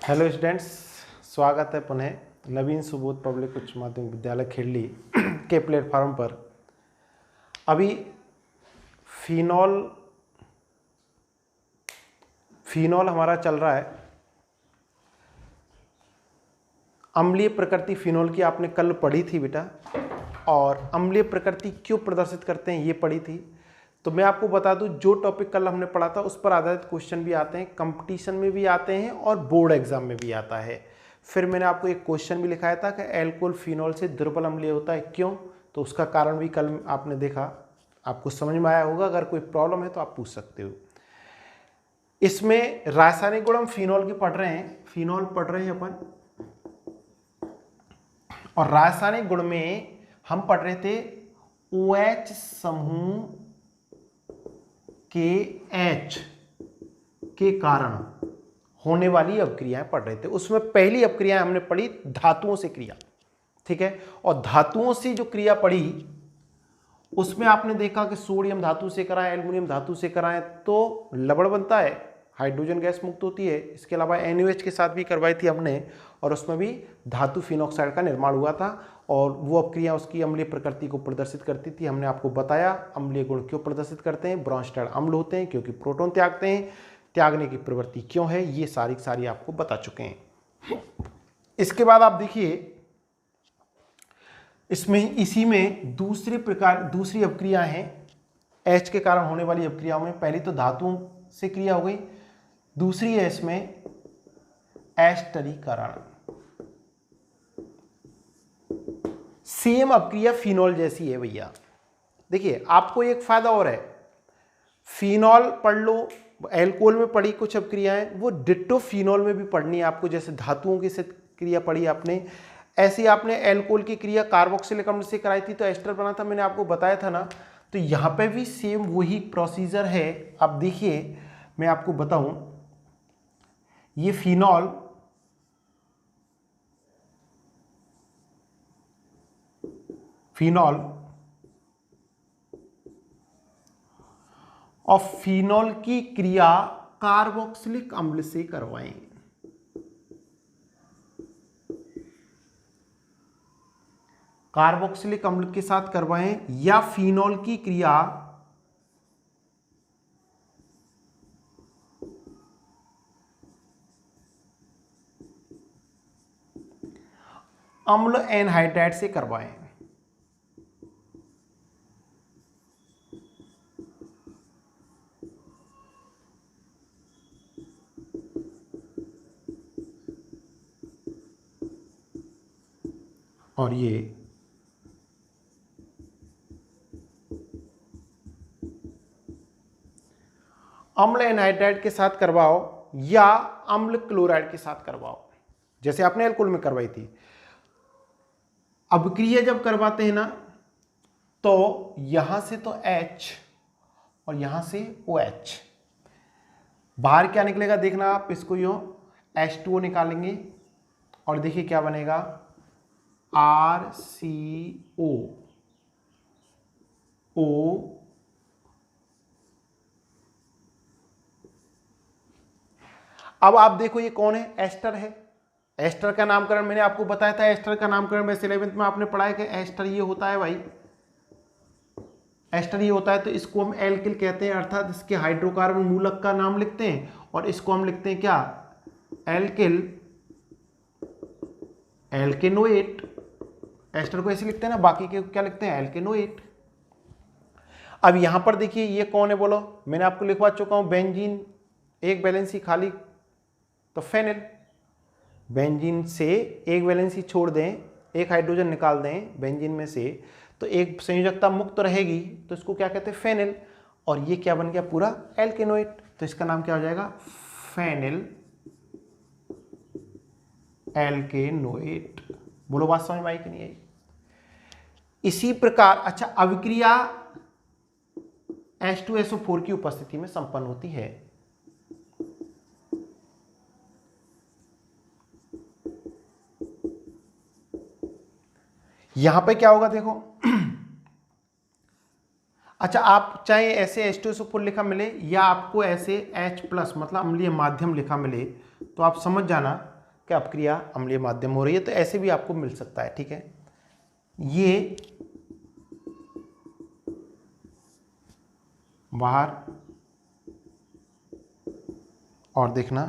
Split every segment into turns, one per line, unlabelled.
Hello students, स्वागत है पुनः नवीन सुबोध पब्लिक उच्च माध्यमिक विद्यालय खेड़ली के प्लेटफॉर्म पर। अभी फिनॉल हमारा चल रहा है। अम्लीय प्रकृति फिनॉल की आपने कल पढ़ी थी बेटा, और अम्लीय प्रकृति क्यों प्रदर्शित करते हैं ये पढ़ी थी। तो मैं आपको बता दूं, जो टॉपिक कल हमने पढ़ा था उस पर आधारित क्वेश्चन भी आते हैं, कंपटीशन में भी आते हैं और बोर्ड एग्जाम में भी आता है। फिर मैंने आपको एक क्वेश्चन भी लिखाया था कि एल्कोहल फिनॉल से दुर्बल अम्लीय होता है, क्यों? तो उसका कारण भी कल आपने देखा, आपको समझ में आया होगा। अगर कोई प्रॉब्लम है तो आप पूछ सकते हो। इसमें रासायनिक गुण हम फिनॉल की पढ़ रहे हैं, फिनॉल पढ़ रहे हैं अपन, और रासायनिक गुण में हम पढ़ रहे थे OH समूह के H के कारण होने वाली अवक्रियाएं पढ़ रहे थे। उसमें पहली अवक्रिया हमने पढ़ी धातुओं से क्रिया, ठीक है। और धातुओं से जो क्रिया पढ़ी उसमें आपने देखा कि सोडियम धातु से कराएं, एल्युमिनियम धातु से कराएं तो लवण बनता है, हाइड्रोजन गैस मुक्त होती है। इसके अलावा NaOH के साथ भी करवाई थी हमने, और उसमें भी धातु फिनॉक्साइड का निर्माण हुआ था, और वो अपक्रिया उसकी अम्लीय प्रकृति को प्रदर्शित करती थी। हमने आपको बताया अम्लीय गुण क्यों प्रदर्शित करते हैं, ब्रोंस्टाइड अम्ल होते हैं क्योंकि प्रोटॉन त्यागते हैं, त्यागने की प्रवृत्ति क्यों है, ये सारी आपको बता चुके हैं। इसके बाद आप देखिए, इसी में दूसरी अपक्रिया है H के कारण होने वाली अपक्रियाओं में। पहली तो धातुओं से क्रिया हो गई, दूसरी है इसमें एस्टरीकरण। सेम अपक्रिया फिनॉल जैसी है भैया। देखिए आपको एक फायदा और है, फिनॉल पढ़ लो, एल्कोहल में पढ़ी कुछ अपक्रियाएं, वो डिट्टो फिनॉल में भी पढ़नी है आपको। जैसे धातुओं की क्रिया पढ़ी आपने, ऐसी आपने एल्कोहल की क्रिया कार्बोक्सिलिक अम्ल से कराई थी तो एस्टर बना था, मैंने आपको बताया था ना। तो यहां पे भी सेम वही प्रोसीजर है। अब देखिए मैं आपको बताऊं, ये फिनॉल और फिनॉल की क्रिया कार्बोक्सिलिक अम्ल से करवाएं। कार्बोक्सिलिक अम्ल के साथ करवाएं, या फिनॉल की क्रिया अम्ल एनहाइड्राइड से करवाएं। और ये अम्ल एनहाइड्राइड के साथ करवाओ या अम्ल क्लोराइड के साथ करवाओ, जैसे आपने एल्कोहल में करवाई थी। अभिक्रिया जब करवाते हैं ना, तो यहां से तो H और यहां से OH, बाहर क्या निकलेगा देखना आप, इसको यूं H2O निकालेंगे और देखिए क्या बनेगा, RCO O। अब आप देखो ये कौन है, एस्टर है। एस्टर का नामकरण मैंने आपको बताया था, एस्टर का नामकरण वैसे 11th में आपने पढ़ा है कि एस्टर ये होता है भाई, एस्टर ये होता है। तो इसको हम एल्किल कहते हैं, अर्थात इसके हाइड्रोकार्बन मूलक का नाम लिखते हैं, और इसको हम लिखते हैं क्या, एल्किल एल्केनोएट। एस्टर को ऐसे लिखते हैं ना, बाकी के क्या लिखते हैं, एल्केनोएट। अब यहां पर देखिए ये कौन है बोलो, मैंने आपको लिखवा चुका हूं बेंजीन, एक वैलेंसी खाली तो फेनिल। बेंजीन से एक वैलेंसी छोड़ दें, एक हाइड्रोजन निकाल दें बेंजीन में से, तो एक संयोजकता मुक्त रहेगी, तो इसको क्या कहते हैं, फेनिल। और ये क्या बन गया, पूरा एल्केनोएट। तो इसका नाम क्या हो जाएगा, फेनिल एल्केनोएट। बोलो बात समझ में आई कि नहीं आई? इसी प्रकार अच्छा अभिक्रिया H2SO4 की उपस्थिति में संपन्न होती है। यहां पे क्या होगा देखो, अच्छा आप चाहे ऐसे H2SO4 लिखा मिले या आपको ऐसे H+ मतलब अम्लीय माध्यम लिखा मिले, तो आप समझ जाना क्या अपक्रिया अम्लीय माध्यम हो रही है, तो ऐसे भी आपको मिल सकता है। ठीक है, ये बाहर और देखना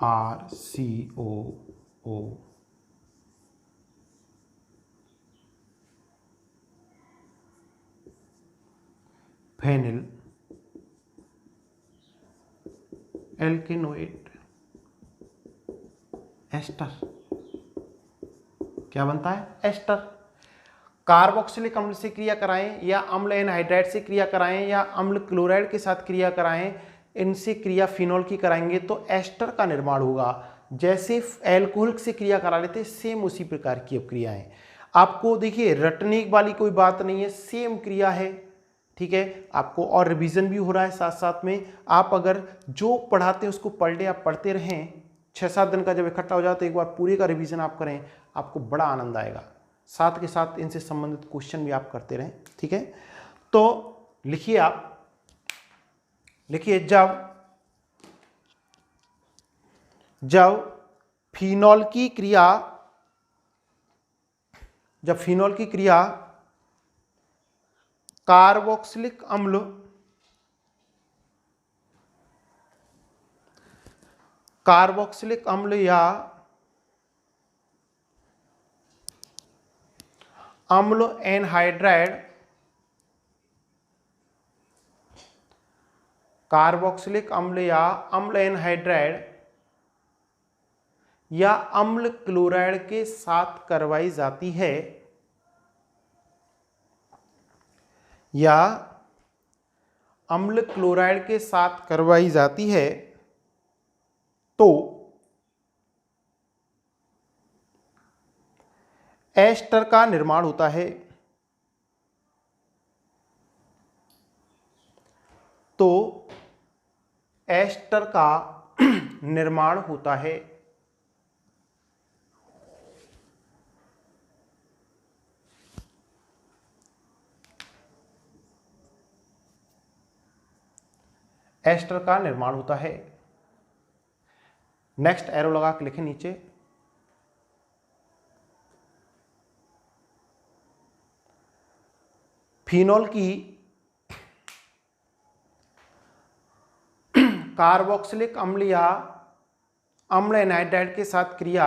RCOO फेनिल एल्केनोएट एस्टर, क्या बनता है? एस्टर। कार्बोक्सिलिक अम्ल से क्रिया कराएं या अम्ल एनहाइड्राइड से क्रिया कराएं या अम्ल क्लोराइड के साथ क्रिया कराएं, इनसे क्रिया फिनॉल की कराएंगे तो एस्टर का निर्माण होगा। जैसे एल्कोहल से क्रिया करा लेते सेम उसी प्रकार की क्रियाएं। आपको देखिए रटने वाली कोई बात नहीं है, सेम क्रिया है। ठीक है, आपको और रिवीजन भी हो रहा है साथ साथ में। आप अगर जो पढ़ाते हैं उसको पर डे आप पढ़ते रहें, 6-7 दिन का जब इकट्ठा हो जाए तो एक बार पूरे का रिवीजन आप करें, आपको बड़ा आनंद आएगा। साथ के साथ इनसे संबंधित क्वेश्चन भी आप करते रहें। ठीक है, तो लिखिए, आप लिखिए जब फिनॉल की क्रिया कार्बोक्सिलिक अम्ल या अम्ल एनहाइड्राइड, कार्बोक्सिलिक अम्ल या अम्ल एनहाइड्राइड या अम्ल क्लोराइड के साथ करवाई जाती है, या अम्ल क्लोराइड के साथ करवाई जाती है, तो एस्टर का निर्माण होता है। तो एस्टर का निर्माण होता है। एस्टर का निर्माण होता है। नेक्स्ट एरो लगा के लिखें नीचे, फिनॉल की कार्बोक्सिलिक अम्ल या अम्ल एनहाइड्राइड के साथ क्रिया,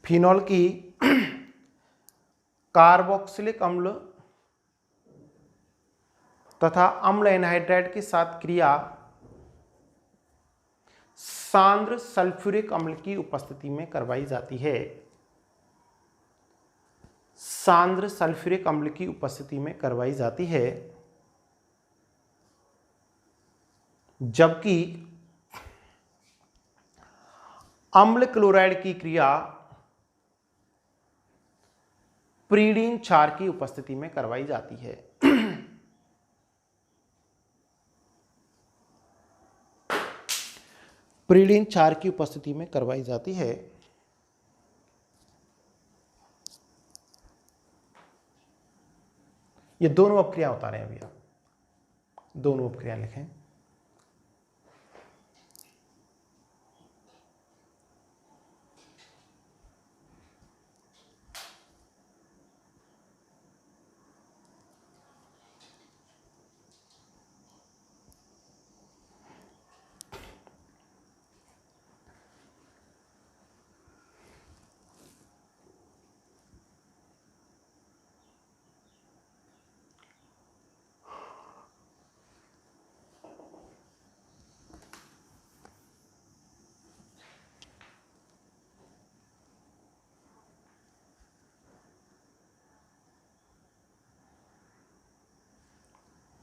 फिनॉल की कार्बोक्सिलिक अम्ल तथा अम्ल एनहाइड्राइड के साथ क्रिया सांद्र सल्फ्यूरिक अम्ल की उपस्थिति में करवाई जाती है। सांद्र सल्फ्यूरिक अम्ल की उपस्थिति में करवाई जाती है, जबकि अम्ल क्लोराइड की क्रिया प्रीडीन क्षार की उपस्थिति में करवाई जाती है। प्रीडीन क्षार की उपस्थिति में करवाई जाती है। ये दोनों अपक्रिया बता रहे हैं अभी, आप दोनों अपक्रिया लिखें।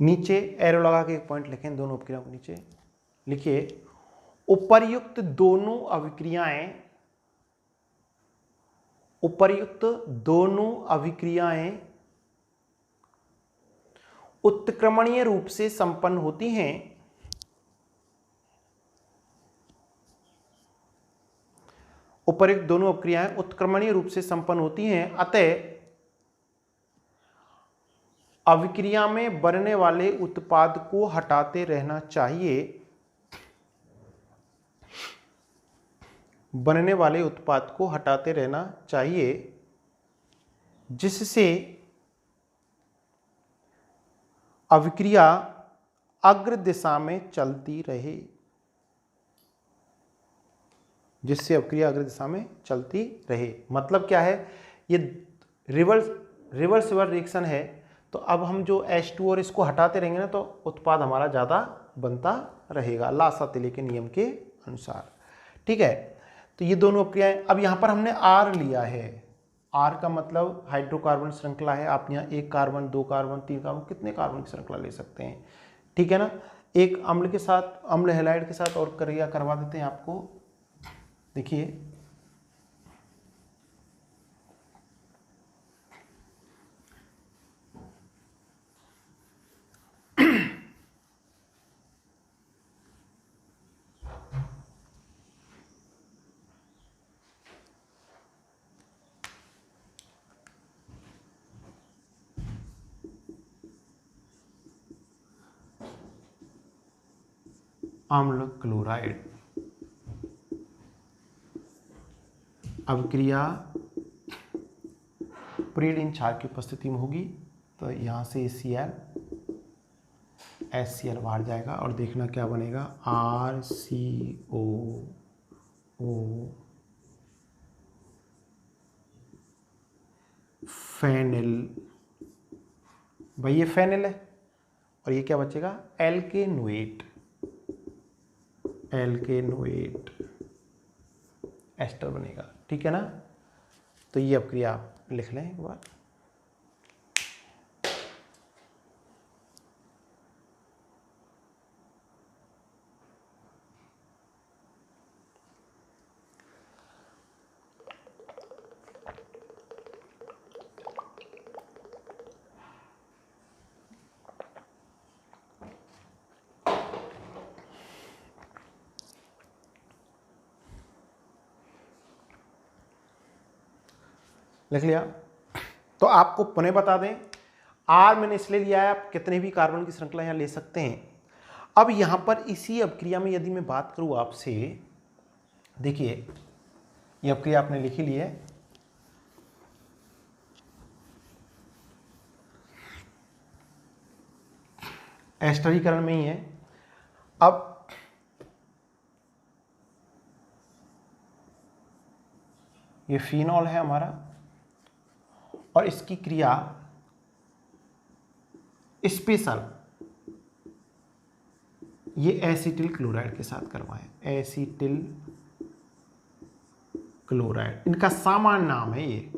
नीचे एरो लगा के एक पॉइंट लिखें, दोनों अभिक्रियाओं को नीचे लिखिए, उपर्युक्त दोनों अभिक्रियाएं उत्क्रमणीय रूप से संपन्न होती हैं। उपर्युक्त दोनों अभिक्रियाएं उत्क्रमणीय रूप से संपन्न होती हैं, अतः अभिक्रिया में बनने वाले उत्पाद को हटाते रहना चाहिए। बनने वाले उत्पाद को हटाते रहना चाहिए जिससे अभिक्रिया अग्र दिशा में चलती रहे, जिससे अभिक्रिया अग्र दिशा में चलती रहे। मतलब क्या है, ये रिवर्सिबल रिएक्शन है, तो अब हम जो H2 और इसको हटाते रहेंगे ना तो उत्पाद हमारा ज़्यादा बनता रहेगा लासातिले के नियम के अनुसार। ठीक है, तो ये दोनों अभिक्रियाएं। अब यहाँ पर हमने R लिया है, R का मतलब हाइड्रोकार्बन श्रृंखला है। आप यहाँ 1 कार्बन 2 कार्बन 3 कार्बन कितने कार्बन की श्रृंखला ले सकते हैं। ठीक है ना। एक अम्ल के साथ, अम्ल हैलाइड के साथ और क्रिया करवा देते हैं आपको। देखिए अम्ल क्लोराइड अभिक्रिया प्रीडिन क्षार की उपस्थिति में होगी, तो यहाँ से HCl बाहर जाएगा और देखना क्या बनेगा, RCOO फेनिल। भाई ये फेनिल है और ये क्या बचेगा, एल्केनोएट एस्टर बनेगा। ठीक है ना। तो ये अभिक्रिया आप लिख लें एक बार। लिख लिया। तो आपको पुनः बता दें, R मैंने इसलिए लिया है, आप कितने भी कार्बन की श्रृंखला यहाँ ले सकते हैं। अब यहाँ पर इसी अभिक्रिया में यदि मैं बात करूँ आपसे, देखिए ये अभिक्रिया आपने लिखी ली है। एस्टरीकरण में ही है। अब ये फिनॉल है हमारा और इसकी क्रिया स्पेशल ये एसिटिल क्लोराइड के साथ करवाएं। एसिटिल क्लोराइड इनका सामान्य नाम है, ये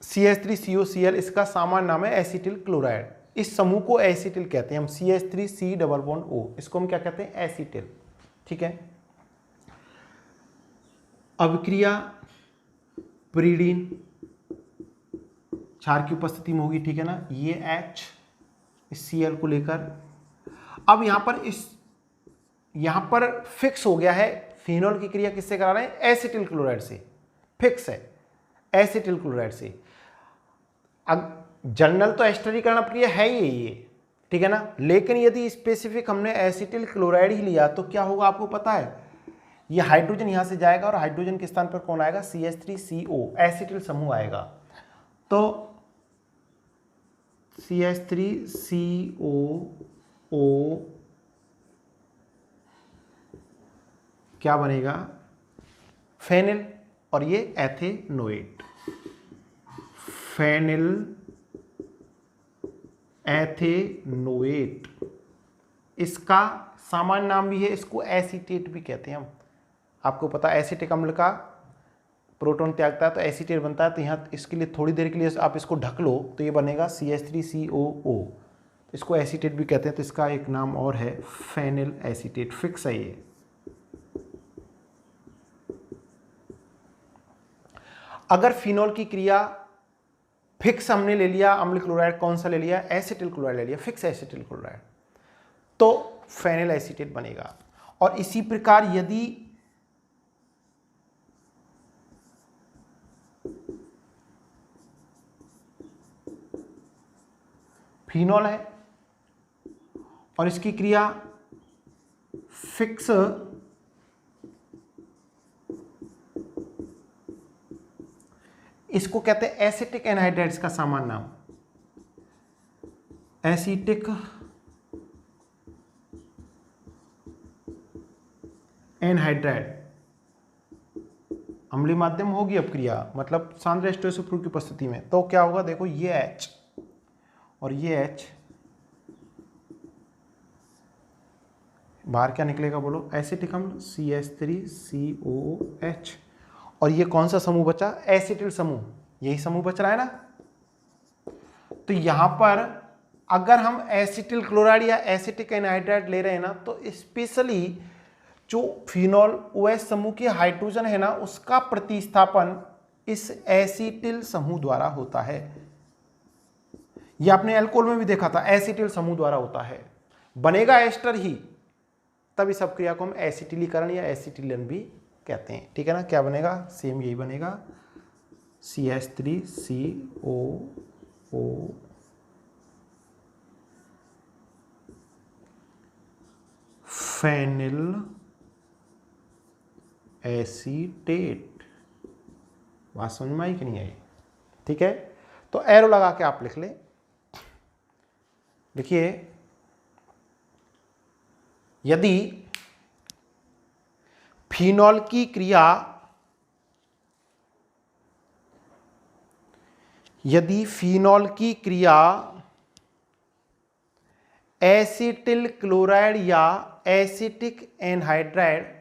CH3COCl इसका सामान्य नाम है एसिटिल क्लोराइड। इस समूह को एसिटिल कहते हैं हम, CH3C+O, इसको हम क्या कहते हैं, एसिटिल। ठीक है। अभिक्रिया प्रीडिन क्षार की उपस्थिति में होगी। ठीक है ना। ये H इस Cl को लेकर, अब यहां पर फिक्स हो गया है, फिनॉल की क्रिया किससे करा रहे हैं, एसिटिल क्लोराइड से। फिक्स है एसिटिल क्लोराइड से। अब जनरल तो एस्टरीकरण अभिक्रिया है ही ये, ठीक है ना। लेकिन यदि स्पेसिफिक हमने एसिटिल क्लोराइड ही लिया तो क्या होगा आपको पता है, ये हाइड्रोजन यहां से जाएगा और हाइड्रोजन के स्थान पर कौन आएगा, CH3CO एसिटिल समूह आएगा। तो CH3COO क्या बनेगा, फेनिल, और ये एथेनोएट, फेनिल एथेनोएट। इसका सामान्य नाम भी है, इसको एसीटेट भी कहते हैं हम। आपको पता है एसिटिक अम्ल का प्रोटॉन त्यागता है तो एसीटेट बनता है, तो यहाँ इसके लिए थोड़ी देर के लिए आप इसको ढक लो तो ये बनेगा CH3COO, इसको एसीटेट भी कहते हैं। तो इसका एक नाम और है फेनिल एसीटेट, फिक्स है ये। अगर फिनॉल की क्रिया फिक्स हमने ले लिया, अम्ल क्लोराइड कौन सा ले लिया, एसिटिल क्लोराइड ले लिया, फिक्स एसिटिल क्लोराइड, तो फेनिल एसीटेट बनेगा। और इसी प्रकार यदि फिनॉल है और इसकी क्रिया फिक्स इसको कहते हैं एसिटिक एनहाइड्राइड्स का सामान्य नाम, एसिटिक एनहाइड्राइड। अम्लीय माध्यम होगी अपक्रिया, मतलब सांद्र H2SO4 की उपस्थिति में, तो क्या होगा, देखो ये H और ये H, बाहर क्या निकलेगा बोलो, एसिटिक अम्ल CH3COOH, और ये कौन सा समूह बचा, एसिटिल समूह, यही समूह बच रहा है ना। तो यहां पर अगर हम एसिटिल क्लोराइड या एसिटिक एनहाइड्राइड ले रहे हैं ना, तो स्पेशली जो फिनॉल OH समूह की हाइड्रोजन है ना, उसका प्रतिस्थापन इस एसिटिल समूह द्वारा होता है। ये आपने अल्कोहल में भी देखा था, एसिटिल समूह द्वारा होता है, बनेगा एस्टर ही, तब इस अपक्रिया को हम एसिटिलीकरण या एसिटिलियन भी कहते हैं। ठीक है ना, क्या बनेगा, सेम यही बनेगा, CH3COO फेनिल एसीटेट। बात समझ में आई कि नहीं आई? ठीक है, तो एरो लगा के आप लिख ले। देखिए, यदि फिनॉल की क्रिया, यदि फिनॉल की क्रिया एसिटिल क्लोराइड या एसिटिक एनहाइड्राइड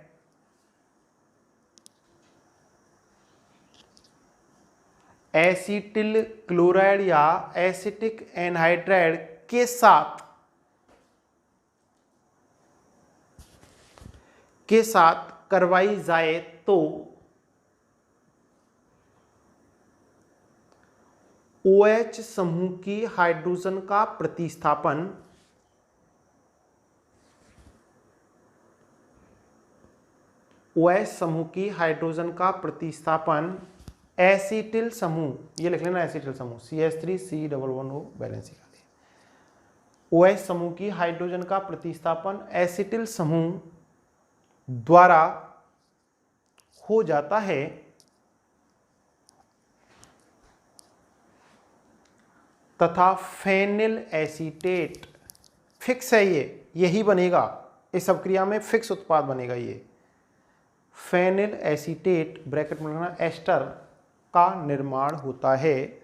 एसिटिल क्लोराइड या एसिटिक एनहाइड्राइड के साथ करवाई जाए तो OH समूह की हाइड्रोजन का प्रतिस्थापन OH समूह की हाइड्रोजन का प्रतिस्थापन एसिटिल समूह, ये लिख लेना एसिटिल समूह, CH3C11O बैलेंसी का OH समूह की हाइड्रोजन का प्रतिस्थापन एसिटिल समूह द्वारा हो जाता है तथा फेनिल एसीटेट, फिक्स है ये, यही बनेगा इस अपक्रिया में, फिक्स उत्पाद बनेगा ये फेनिल एसीटेट, ब्रैकेट में लिखना, एस्टर का निर्माण होता है।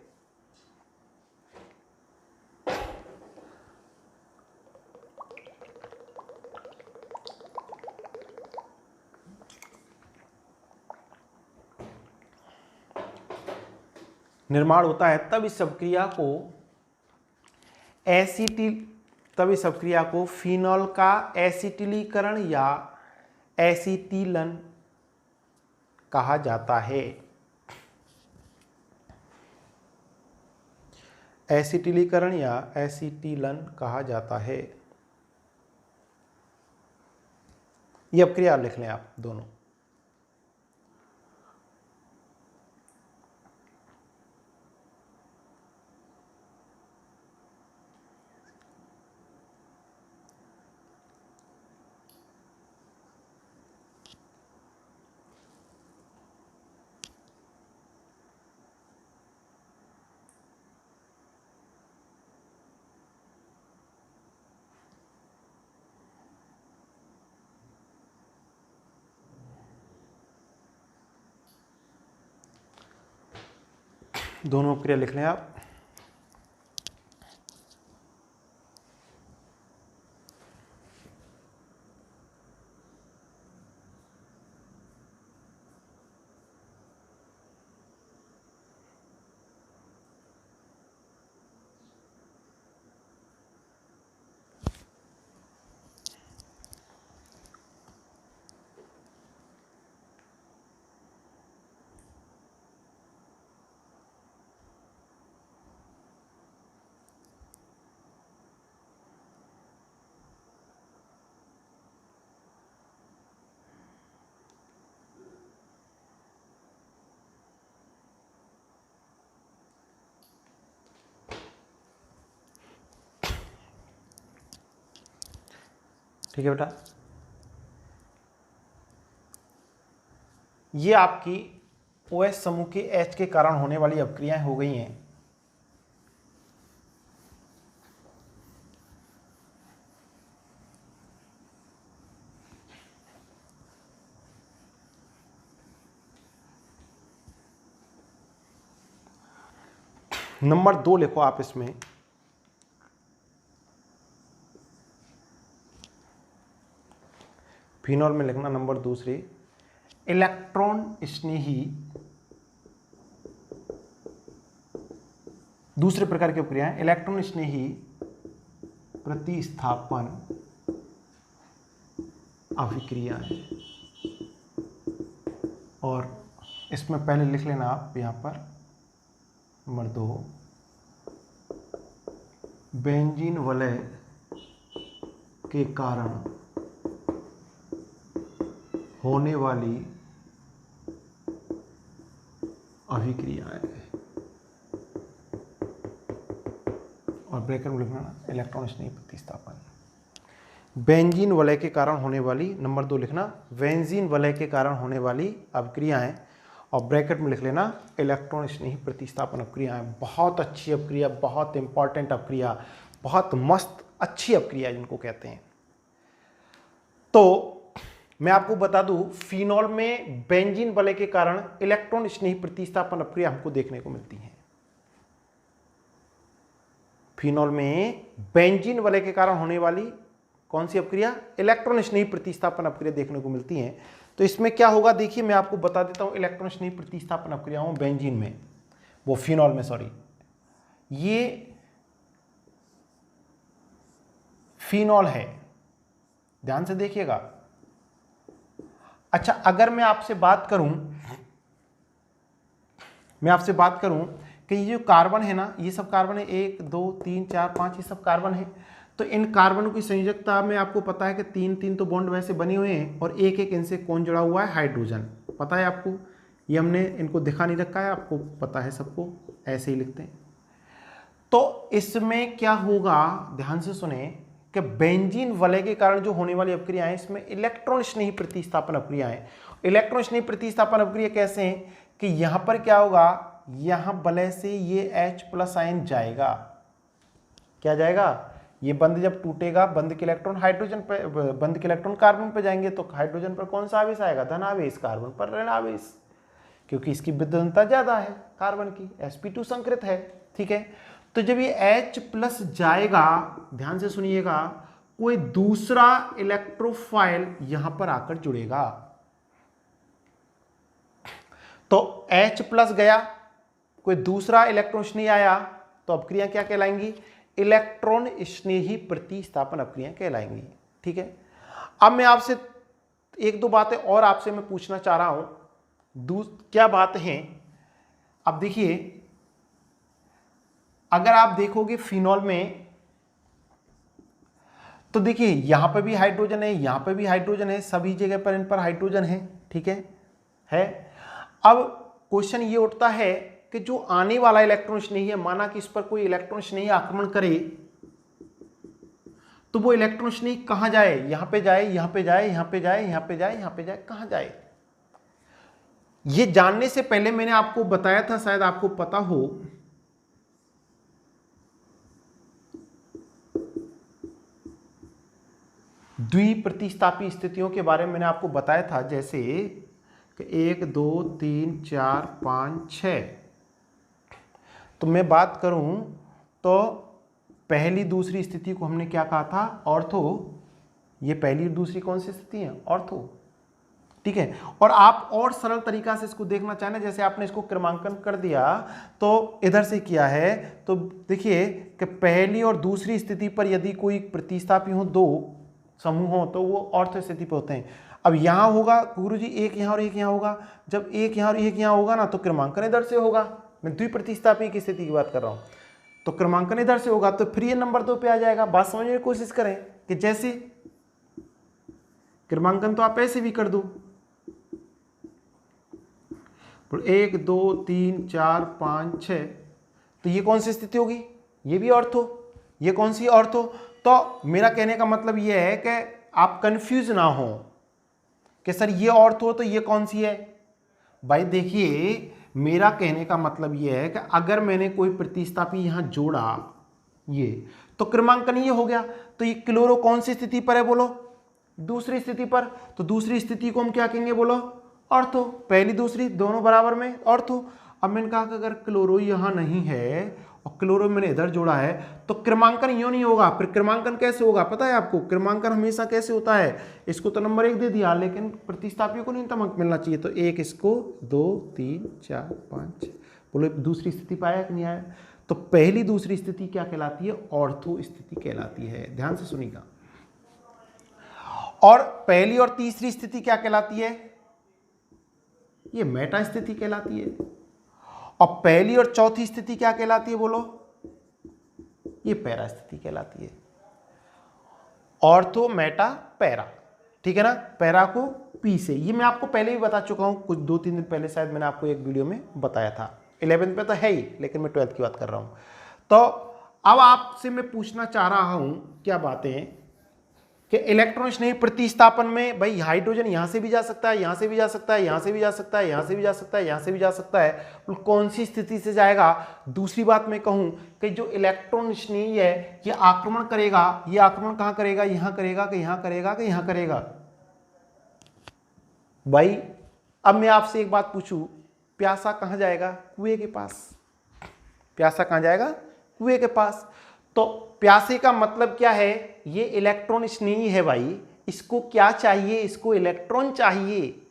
निर्माण होता है, तब इस अपक्रिया को फिनॉल का एसिटिलीकरण या एसिटिलन कहा जाता है। एसिटिलीकरण या एसिटिलन कहा जाता है। ये अपक्रिया लिख लें आप दोनों। दोनों क्रिया लिख लें आप। ठीक है बेटा, ये आपकी OH समूह के H के कारण होने वाली अपक्रियाएं हो गई हैं। नंबर 2 लिखो आप इसमें, फिनॉल में लिखना नंबर दूसरे, इलेक्ट्रॉन स्नेही दूसरे प्रकार की अपक्रियाएं, इलेक्ट्रॉन स्नेही प्रतिस्थापन अभिक्रियाएं। और इसमें पहले लिख लेना आप यहां पर नंबर 2, बेंजीन वलय के कारण होने वाली अभिक्रियाएं, और ब्रैकेट में लिखना इलेक्ट्रॉन स्नेही प्रतिस्थापन। बेंजीन वलय के कारण होने वाली, नंबर 2 लिखना बेंजीन वलय के कारण होने वाली अभिक्रियाएं, और ब्रैकेट में लिख लेना इलेक्ट्रॉन स्नेही प्रतिस्थापन अपक्रियाएं। बहुत अच्छी अपक्रिया, बहुत इंपॉर्टेंट अपक्रिया, बहुत मस्त अच्छी अपक्रिया जिनको कहते हैं। तो मैं आपको बता दूं, फिनॉल में बेंजीन वलय के कारण इलेक्ट्रॉन स्नेही प्रतिस्थापन अपक्रिया हमको देखने को मिलती है। फिनॉल में बेंजीन वलय के कारण होने वाली कौन सी अपक्रिया? इलेक्ट्रॉन स्नेही प्रतिस्थापन अपक्रिया देखने को मिलती है। तो इसमें क्या होगा देखिए, मैं आपको बता देता हूं इलेक्ट्रॉन स्नेही प्रतिस्थापन अपक्रियाओं बेंजीन में, वो फिनॉल में, सॉरी, ये फिनॉल है, ध्यान से देखिएगा। अच्छा, अगर मैं आपसे बात करूं कि ये जो कार्बन है ना, ये सब कार्बन है, 1 2 3 4 5, ये सब कार्बन है। तो इन कार्बनों की संयोजकता में आपको पता है कि 3 तो बॉन्ड वैसे बने हुए हैं, और एक इनसे कौन जुड़ा हुआ है? हाइड्रोजन। पता है आपको, ये हमने इनको दिखा नहीं रखा है, आपको पता है सबको, ऐसे ही लिखते हैं। तो इसमें क्या होगा, ध्यान से सुने, कि बेंजीन वलय के कारण जो होने वाली अपक्रियाएं, इसमें इलेक्ट्रॉन स्नेही प्रतिस्थापन अपक्रियाएं। इलेक्ट्रॉन स्नेही प्रतिस्थापन अपक्रिया कैसे हैं कि यहां पर क्या होगा, यहां वलय से ये H+ आयन जाएगा, क्या जाएगा? ये बंध जब टूटेगा, बंध के इलेक्ट्रॉन हाइड्रोजन पे, बंध के इलेक्ट्रॉन कार्बन पे जाएंगे, तो हाइड्रोजन पर कौन सा आवेश आएगा? धन आवेश, कार्बन पर ऋण आवेश, क्योंकि इसकी विद्युतता ज्यादा है कार्बन की, sp2 संकृत है, ठीक है। तो जब ये H+ जाएगा, ध्यान से सुनिएगा, कोई दूसरा इलेक्ट्रोफाइल यहां पर आकर जुड़ेगा। तो H+ गया, कोई दूसरा इलेक्ट्रॉन स्नेही आया, तो अपक्रिया क्या कहलाएंगी? इलेक्ट्रॉन स्नेही प्रतिस्थापन अपक्रिया कहलाएंगी, ठीक है। अब मैं आपसे 1-2 बातें और आपसे मैं पूछना चाह रहा हूं। क्या बात है? अब देखिए, अगर आप देखोगे फिनॉल में, तो देखिए यहां पर भी हाइड्रोजन है, यहां पर भी हाइड्रोजन है, सभी जगह पर इन पर हाइड्रोजन है, ठीक है। अब क्वेश्चन ये उठता है कि जो आने वाला इलेक्ट्रॉन स्नेही है, माना कि इस पर कोई इलेक्ट्रॉन स्नेही आक्रमण करे, तो वो इलेक्ट्रॉन स्नेही कहां जाए? यहां पे जाए, यहां पे जाए, यहां पे जाए, यहां पे जाए, यहां पे जाए, कहां जाए? ये जानने से पहले मैंने आपको बताया था, शायद आपको पता हो, द्विप्रतिस्थापी स्थितियों के बारे में मैंने आपको बताया था, जैसे 1 2 3 4 5 6। तो मैं बात करूं तो पहली दूसरी स्थिति को हमने क्या कहा था? ऑर्थो। ये पहली और दूसरी कौन सी स्थिति है? ऑर्थो, ठीक है। और आप और सरल तरीका से इसको देखना चाहें, जैसे आपने इसको क्रमांकन कर दिया, तो इधर से किया है, तो देखिए कि पहली और दूसरी स्थिति पर यदि कोई प्रतिस्थापी हो, 2 समूह हो, तो वो ऑर्थो स्थिति पर होते हैं। अब यहां होगा गुरुजी, एक यहां और एक यहां होगा, जब एक यहां और एक यहां होगा ना, तो क्रमांकन इधर से होगा। मैं द्विप्रतिस्थापी की स्थिति की बात कर रहा हूं, तो क्रमांकन इधर से होगा, तो फिर ये नंबर 2 पे आ जाएगा। बात समझने की कोशिश करें कि जैसे क्रमांकन तो आप ऐसे भी कर दो, 1 2 3 4 5 6, तो ये कौन सी स्थिति होगी? ये भी ऑर्थो। ये कौन सी? ऑर्थो। तो मेरा कहने का मतलब ये है कि आप कंफ्यूज ना हो कि सर ये ऑर्थो तो ये कौन सी है? भाई देखिए, मेरा कहने का मतलब यह है कि अगर मैंने कोई प्रतिस्थापी यहां जोड़ा ये, तो क्रमांकन ये हो गया। तो ये क्लोरो कौन सी स्थिति पर है बोलो? दूसरी स्थिति पर। तो दूसरी स्थिति को हम क्या कहेंगे बोलो? ऑर्थो। पहली दूसरी दोनों बराबर में ऑर्थो। अब मैंने कहा कि अगर क्लोरो यहां नहीं है और क्लोरो मैंने इधर जोड़ा है तो क्रमांकन यूं नहीं होगा। फिर क्रमांकन कैसे होगा पता है आपको? क्रमांकन हमेशा कैसे होता है? इसको तो नंबर 1 दे दिया, लेकिन प्रतिस्थापियों को न्यूनतम अंक मिलना चाहिए। तो 1 इसको, 2 3 4 5 6। बोलो दूसरी स्थिति पर आया कि नहीं आया? तो पहली दूसरी स्थिति क्या कहलाती है? ऑर्थो स्थिति कहलाती है। ध्यान से सुनिएगा। और पहली और तीसरी स्थिति क्या कहलाती है? ये मेटा स्थिति कहलाती है। और पहली और चौथी स्थिति क्या कहलाती है बोलो? ये पैरा स्थिति कहलाती है। ऑर्थो, मेटा, पैरा, ठीक है ना? पैरा को पी से, ये मैं आपको पहले ही बता चुका हूं, कुछ 2-3 दिन पहले शायद मैंने आपको एक वीडियो में बताया था। 11th में तो है ही, लेकिन मैं 12th की बात कर रहा हूं। तो अब आपसे मैं पूछना चाह रहा हूं क्या बातें कि इलेक्ट्रॉन स्नेही प्रतिस्थापन में भाई हाइड्रोजन यहां से भी जा सकता है, यहां से भी जा सकता है, यहां से भी जा सकता है, यहां से भी जा सकता है, यहां से भी जा सकता है। कौन सी स्थिति से जाएगा? दूसरी बात मैं कहूं कि जो इलेक्ट्रॉन स्नेही है ये आक्रमण करेगा, ये आक्रमण कहां करेगा? यहां करेगा कि यहां करेगा कि यहां करेगा? भाई अब मैं आपसे एक बात पूछूं, प्यासा कहां जाएगा? कुएं के पास। प्यासा कहां जाएगा? कुएं के पास। तो प्यासे का मतलब क्या है? ये इलेक्ट्रॉन स्नेही है भाई, इसको क्या चाहिए? इसको इलेक्ट्रॉन चाहिए।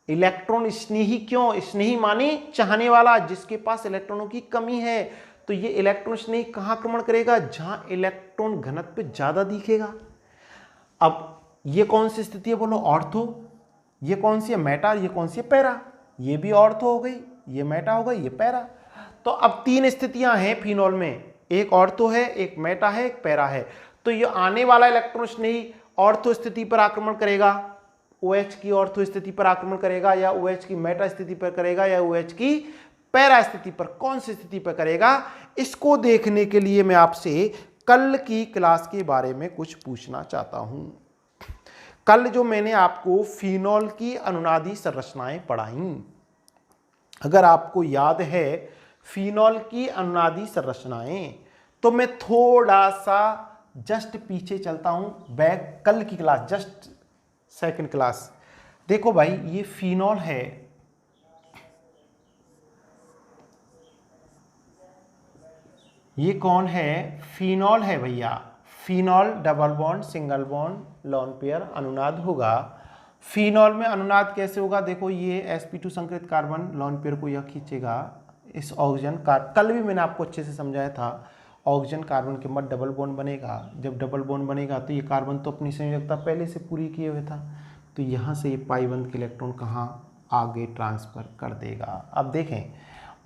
इलेक्ट्रॉन स्नेही क्यों? स्नेही माने चाहने वाला, जिसके पास इलेक्ट्रॉनों की कमी है। तो ये इलेक्ट्रॉन स्नेही कहां आक्रमण करेगा? जहां इलेक्ट्रॉन घनत्व ज्यादा दिखेगा। अब ये कौन सी स्थिति है बोलो? ऑर्थो। ये कौन सी है? मेटा। ये कौन सी है? पैरा। ये भी ऑर्थो हो गई, ये मेटा हो गई, ये पैरा। तो अब 3 स्थितियां हैं फिनॉल में, एक ऑर्थो है, एक मेटा है, एक पैरा है। तो ये आने वाला इलेक्ट्रॉन स्नेही ऑर्थो स्थिति पर आक्रमण करेगा, OH की ऑर्थो स्थिति पर आक्रमण करेगा, या OH की मेटा स्थिति पर करेगा, या OH की पैरा स्थिति पर? कौन सी स्थिति पर करेगा? इसको देखने के लिए मैं आपसे कल की क्लास के बारे में कुछ पूछना चाहता हूं। कल जो मैंने आपको फिनॉल की अनुनादी संरचनाएं पढ़ाई, अगर आपको याद है फिनॉल की अनुनादी संरचनाएं, तो मैं थोड़ा सा जस्ट पीछे चलता हूं, बैक कल की क्लास, जस्ट सेकंड क्लास। देखो भाई, ये फिनॉल है, ये कौन है? फिनॉल है भैया। Phenol double bond, single bond, lone pair अनुनाद होगा। फिनॉल में अनुनाद कैसे होगा? देखो, ये sp2 संकृत कार्बन लोन पेयर को यह खींचेगा, इस ऑक्सीजन कल भी मैंने आपको अच्छे से समझाया था, ऑक्सीजन कार्बन के मध्य डबल बॉन्ड बनेगा। जब डबल बॉन्ड बनेगा तो ये कार्बन तो अपनी संयोजकता पहले से पूरी किए हुए था, तो यहाँ से ये पाई बंध के इलेक्ट्रॉन कहाँ आगे ट्रांसफर कर देगा। अब देखें,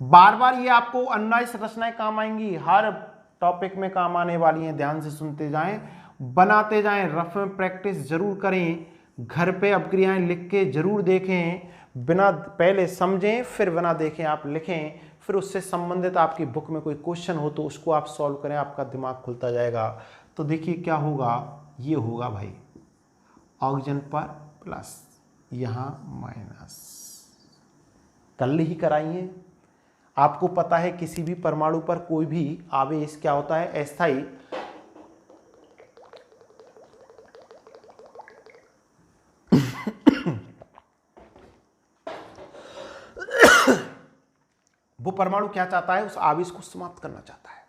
बार बार ये आपको अनुनादी संरचनाएं काम आएंगी, हर टॉपिक में काम आने वाली हैं। ध्यान से सुनते जाएं, बनाते जाएं, रफ में प्रैक्टिस जरूर करें, घर पे अपक्रियाएं लिख के जरूर देखें, बिना पहले समझें फिर बिना देखें आप लिखें, फिर उससे संबंधित आपकी बुक में कोई क्वेश्चन हो तो उसको आप सॉल्व करें, आपका दिमाग खुलता जाएगा। तो देखिए क्या होगा, ये होगा भाई ऑक्सीजन पर प्लस, यहाँ माइनस। कल ही कराइए। आपको पता है किसी भी परमाणु पर कोई भी आवेश क्या होता है? अस्थायी। वो परमाणु क्या चाहता है? उस आवेश को समाप्त करना चाहता है।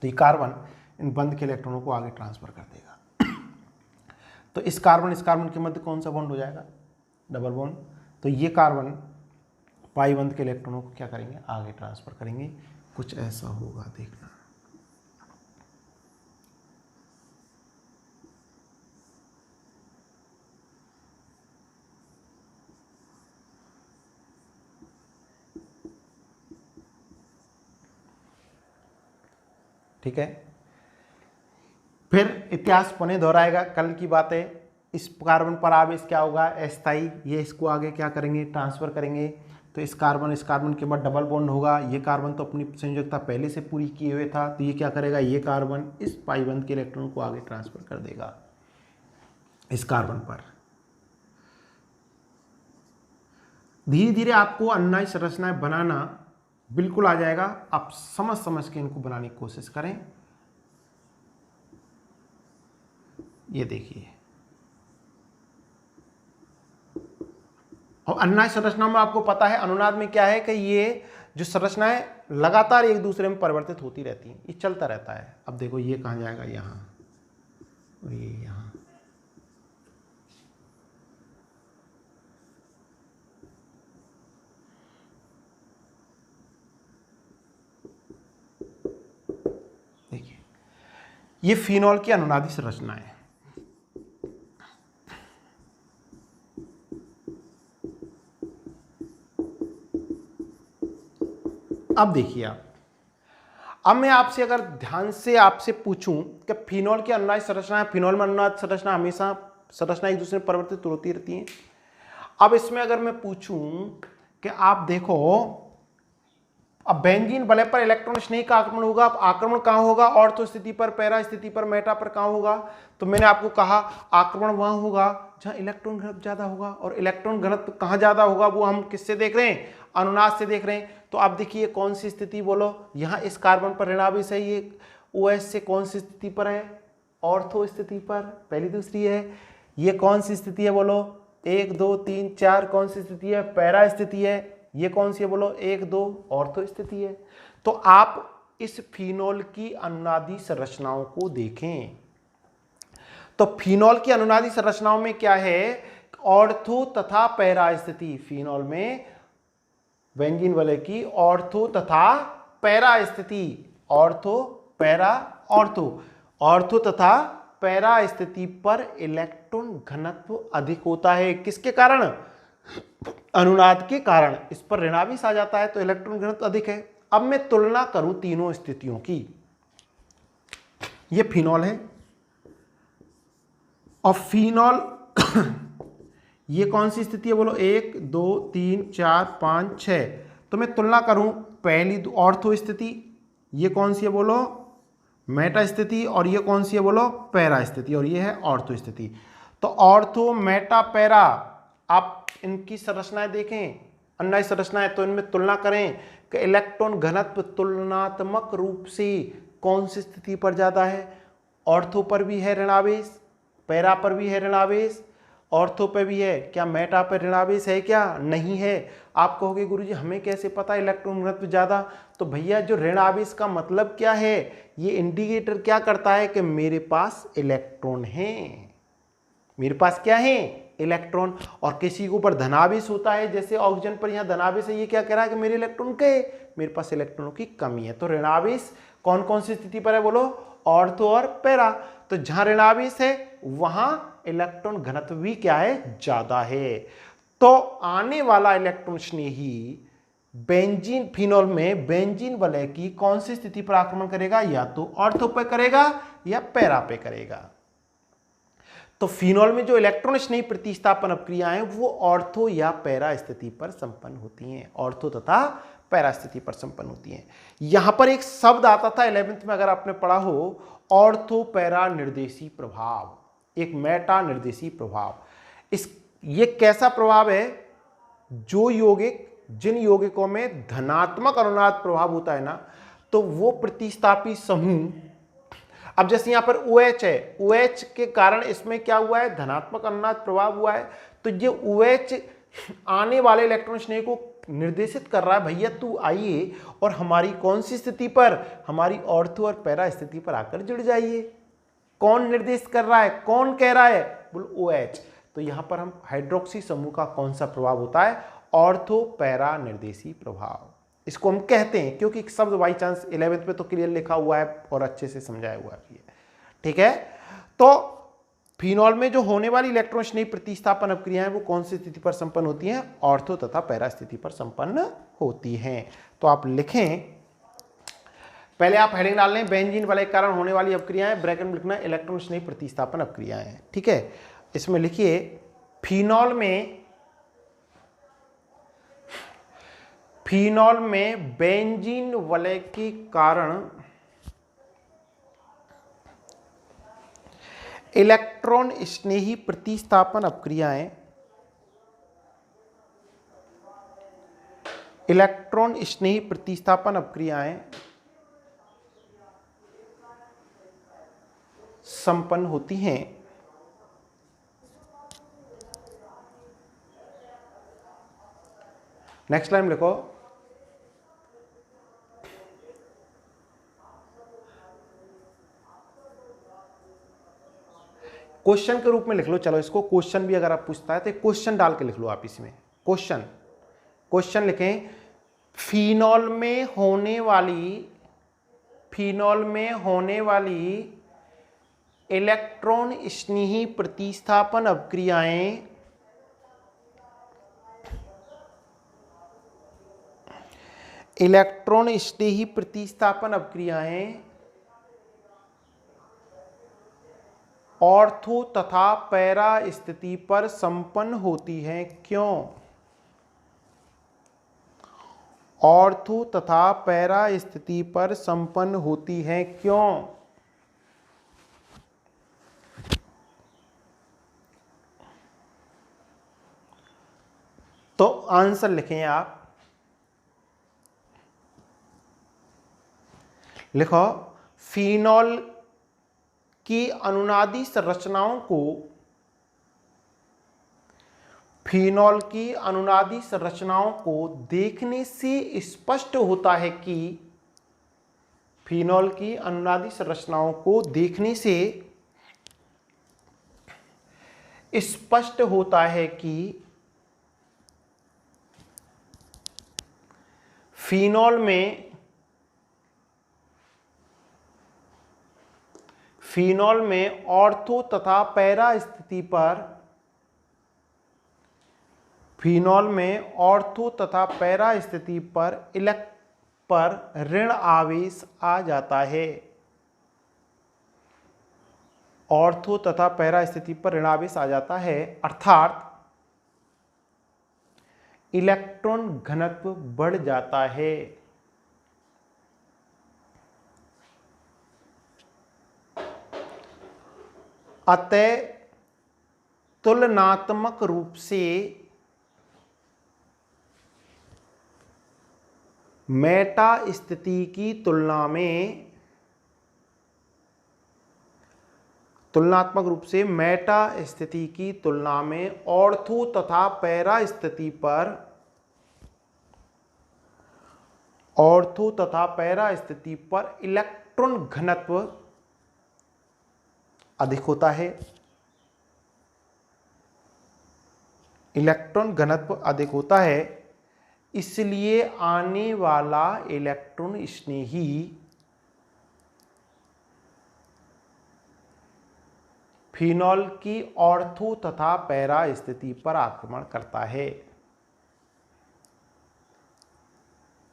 तो ये कार्बन इन बंद के इलेक्ट्रॉनों को आगे ट्रांसफर कर देगा। तो इस कार्बन के मध्य कौन सा बॉन्ड हो जाएगा? Double bond. तो ये कार्बन पाई बंध के इलेक्ट्रॉनों को क्या करेंगे? आगे ट्रांसफर करेंगे। कुछ ऐसा होगा, देखना। ठीक है, फिर इतिहास पुनः दोहराएगा कल की बातें। इस कार्बन पर आवेश क्या होगा? अस्थायी। ये इसको आगे क्या करेंगे? ट्रांसफर करेंगे। तो इस कार्बन के बाद डबल बॉन्ड होगा। ये कार्बन तो अपनी संयोजकता पहले से पूरी किए हुए था, तो ये क्या करेगा? ये कार्बन इस पाई बंध के इलेक्ट्रॉन को आगे ट्रांसफर कर देगा इस कार्बन पर। धीरे धीरे आपको अन्नायी संरचनाएं बनाना बिल्कुल आ जाएगा। आप समझ समझ के इनको बनाने की कोशिश करें। ये देखिए, और अन्नायी संरचना में आपको पता है अनुनाद में क्या है कि ये जो संरचनाएं लगातार एक दूसरे में परिवर्तित होती रहती हैं, ये चलता रहता है। अब देखो ये कहाँ जाएगा, यहाँ, और ये यहाँ। देखिए, ये फिनॉल की अनुनादी संरचना है। अब देखिए अब मैं आपसे अगर ध्यान से आपसे पूछूं कि फिनॉल की अनुनादी संरचना है, फिनॉल में अनुनाद संरचना हमेशा संरचना एक दूसरे में परिवर्तित होती रहती है। अब इसमें अगर मैं पूछूं कि आप देखो, अब बेंजीन वलय पर इलेक्ट्रॉन स्नेही का आक्रमण होगा। अब आक्रमण कहां होगा? ऑर्थो स्थिति पर, पैरा स्थिति पर, मेटा पर कहां होगा? तो मैंने आपको कहा आक्रमण वहां होगा जहां इलेक्ट्रॉन घनत्व ज्यादा होगा। और इलेक्ट्रॉन घनत्व कहां ज्यादा होगा वो हम किससे देख रहे हैं? अनुनाद से देख रहे हैं। तो आप देखिए कौन सी स्थिति बोलो, यहाँ इस कार्बन पर ऋणावेश है, ये OH से कौन सी स्थिति पर है? ऑर्थो स्थिति पर, पहली दूसरी है। ये कौन सी स्थिति है बोलो? 1 2 3 4 कौन सी स्थिति है? पैरा स्थिति है। ये कौन सी है बोलो? 1 2 ऑर्थो स्थिति है। तो आप इस फिनॉल की अनुनादी संरचनाओं को देखें तो फिनॉल की अनुनादी संरचनाओं में क्या है? ऑर्थो तथा पैरा स्थिति। फिनॉल में बेंजीन वलय की ऑर्थो तथा पैरा स्थिति, ऑर्थो पैरा ऑर्थो, ऑर्थो तथा पैरा स्थिति पर इलेक्ट्रॉन घनत्व अधिक होता है। किसके कारण? अनुनाद के कारण। इस पर ऋणावेश आ जाता है तो इलेक्ट्रॉन घनत्व अधिक है। अब मैं तुलना करूं तीनों स्थितियों की। ये फिनॉल है और फिनॉल ये कौन सी स्थिति है बोलो? 1 2 3 4 5 6। तो मैं तुलना करूं, पहली ऑर्थो स्थिति, ये कौन सी है बोलो? मेटा स्थिति। और ये कौन सी है बोलो? पैरा स्थिति। और ये है ऑर्थो स्थिति। तो ऑर्थो, मेटा, पैरा, आप इनकी संरचनाएं देखें, अन्य संरचनाएं, तो इनमें तुलना करें कि इलेक्ट्रॉन घनत्व तुलनात्मक रूप से कौन सी स्थिति पर ज्यादा है? ऑर्थो पर भी है ऋणावेश, पैरा पर भी है ऋणावेश, ऑर्थो पे भी है। क्या मेटा पर ऋणावेश है? क्या नहीं है। आप कहोगे गुरुजी हमें कैसे पता इलेक्ट्रॉन घनत्व ज्यादा? तो भैया जो ऋणावेश का मतलब क्या है? ये इंडिकेटर क्या करता है कि मेरे पास इलेक्ट्रॉन है, मेरे पास क्या है? इलेक्ट्रॉन। और किसी के ऊपर धनावेश होता है, जैसे ऑक्सीजन पर यहाँ धनावेश है, ये क्या कह रहा है कि मेरे इलेक्ट्रॉन के, मेरे पास इलेक्ट्रॉनों की कमी है। तो ऋणावेश कौन कौन सी स्थिति पर है बोलो? ऑर्थो और पैरा। तो जहां ऋणावेश है वहां इलेक्ट्रॉन घनत्व भी क्या है? ज्यादा है। तो आने वाला इलेक्ट्रॉन स्नेही बेंजीन, फिनॉल में बेंजीन वलय की कौन सी स्थिति पर आक्रमण करेगा? या तो ऑर्थो पे करेगा या पैरा पे करेगा। तो फिनॉल में जो इलेक्ट्रॉन स्नेही प्रतिस्थापन अपक्रियाएं हैं वो ऑर्थो या पैरा स्थिति पर संपन्न होती हैं, ऑर्थो तथा पैरा स्थिति पर संपन्न होती हैं। यहां पर एक शब्द आता था 11th में, अगर आपने पढ़ा हो, ऑर्थो पैरा निर्देशी प्रभाव, एक मेटा निर्देशी प्रभाव। ये कैसा प्रभाव है? जो यौगिक, जिन यौगिकों में धनात्मक अनुनाद प्रभाव होता है ना, तो वो प्रतिस्थापी समूह, अब जैसे यहां पर OH है, OH के कारण इसमें क्या हुआ है? धनात्मक अनुनाद प्रभाव हुआ है। तो ये OH आने वाले इलेक्ट्रॉन स्नेह को निर्देशित कर रहा है, भैया तू आइए और हमारी कौन सी स्थिति पर? हमारी ऑर्थो और पैरा स्थिति पर आकर जुड़ जाइए। कौन निर्देशित कर रहा है? कौन कह रहा है? बोलो OH। तो यहां पर हम हाइड्रोक्सी समूह का कौन सा प्रभाव होता है? ऑर्थो पैरा निर्देशी प्रभाव, इसको हम कहते हैं, क्योंकि एक शब्द बाई चांस 11th में तो क्लियर लिखा हुआ है और अच्छे से समझाया हुआ है। ठीक है। तो फिनॉल में जो होने वाली इलेक्ट्रॉन स्नेही प्रतिस्थापन अपक्रियाएं वो कौन सी स्थिति पर संपन्न होती हैं? ऑर्थो तथा पैरा स्थिति पर संपन्न होती हैं। तो आप लिखें, पहले आप हेडिंग डाल लें, बेंजीन वलय के कारण होने वाली अपक्रियाएं, ब्रैकेट में लिखना इलेक्ट्रॉन स्नेही प्रतिस्थापन अपक्रियाएं। ठीक है। इसमें लिखिए फिनॉल में बेंजीन वलय के कारण इलेक्ट्रॉन स्नेही प्रतिस्थापन अपक्रियाएं इलेक्ट्रॉन स्नेही प्रतिस्थापन अपक्रियाएं संपन्न होती हैं। नेक्स्ट लाइन लिखो, क्वेश्चन के रूप में लिख लो। चलो इसको क्वेश्चन भी अगर आप पूछता है तो क्वेश्चन डाल के लिख लो आप इसमें। क्वेश्चन लिखें, फिनॉल में होने वाली इलेक्ट्रॉन स्नेही प्रतिस्थापन अपक्रियाएं ऑर्थो तथा पैरा स्थिति पर संपन्न होती हैं। क्यों? ऑर्थो तथा पैरा स्थिति पर संपन्न होती हैं क्यों? तो आंसर लिखें आप। लिखो, फिनॉल की अनुनादी संरचनाओं को देखने से स्पष्ट होता है कि फिनॉल में ऑर्थो तथा पैरा स्थिति पर ऋण आवेश आ जाता है। ऑर्थो तथा पैरा स्थिति पर ऋण आवेश आ जाता है, अर्थात इलेक्ट्रॉन घनत्व बढ़ जाता है। अतः तुलनात्मक रूप से मेटा स्थिति की तुलना में ऑर्थो तथा पैरा स्थिति पर इलेक्ट्रॉन घनत्व अधिक होता है। इसलिए आने वाला इलेक्ट्रॉन स्नेही फिनॉल की ऑर्थो तथा पैरा स्थिति पर आक्रमण करता है।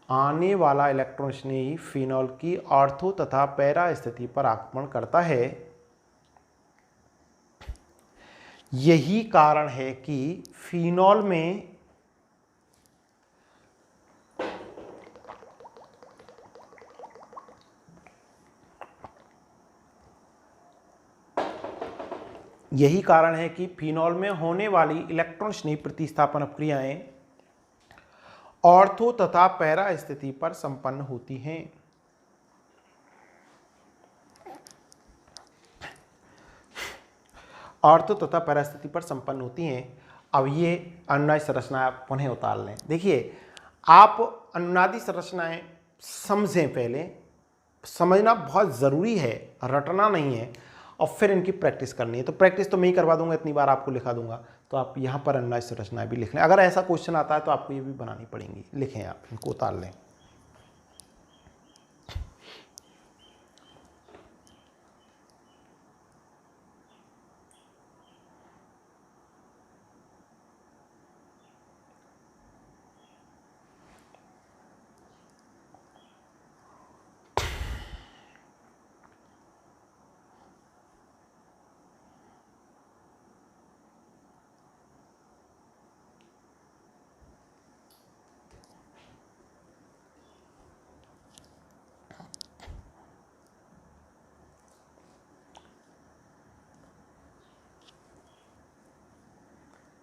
आने वाला इलेक्ट्रॉन स्नेही फिनॉल की ऑर्थो तथा पैरा स्थिति पर आक्रमण करता है। यही कारण है कि फिनॉल में होने वाली इलेक्ट्रॉन स्नेही प्रतिस्थापन अपक्रियाएं ऑर्थो तथा पैरा स्थिति पर संपन्न होती हैं। ऑर्थो तथा पैरा स्थिति पर संपन्न होती हैं। अब ये अनुनादी संरचनाएं पुनः उतार लें। देखिए, आप अनुनादी संरचनाएं समझें, पहले समझना बहुत ज़रूरी है, रटना नहीं है, और फिर इनकी प्रैक्टिस करनी है। तो प्रैक्टिस तो मैं ही करवा दूंगा, इतनी बार आपको लिखा दूंगा, तो आप यहाँ पर अनुनादी संरचनाएं भी लिख लें। अगर ऐसा क्वेश्चन आता है तो आपको ये भी बनानी पड़ेंगी, लिखें आप, इनको उतार लें।